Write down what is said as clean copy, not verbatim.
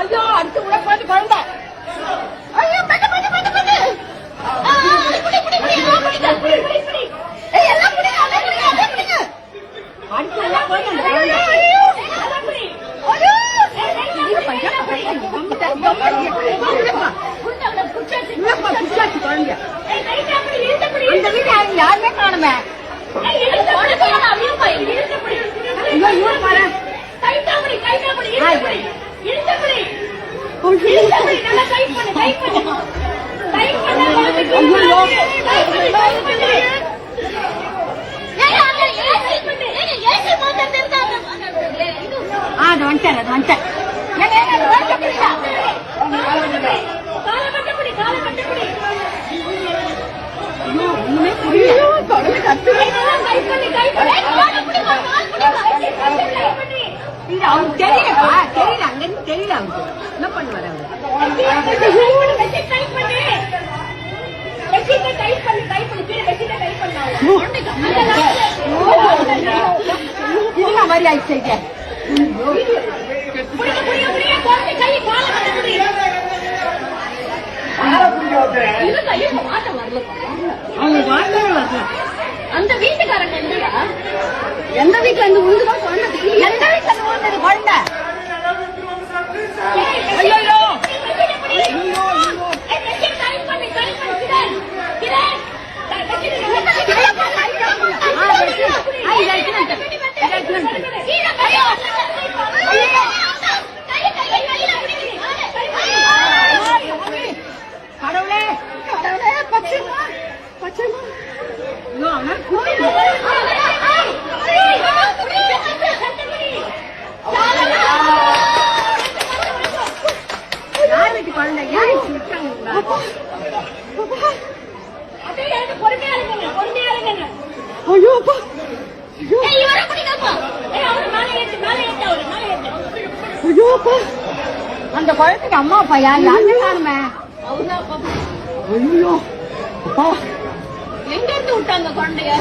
ஐயோ அடுத்து உனக்கு குழந்தை யாருமே காணுமே அது வந்துட்டேன் அது வந்துட்டேன் அவனுக்கு தெரியலப்பா தெரியல அங்கிருந்து தெரியல அவனுக்கு என்ன பண்ணுவாரு அவரு மாதிரி ஆயிடுச்சு அந்த வீட்டுக்காரங்க எந்த வீட்டுல இருந்து உழுதுதான் குழந்தை எந்த வீட்டுல இருந்து உழுந்தது குழந்தை கடவுளே கடவுளே பச்சைமா பச்சைமா யார் வீட்டு குழந்தை அந்த குழந்தைக்கு அம்மா அப்பா யாருமே காணுமே எங்க இருந்து விட்டாங்க குழந்தைய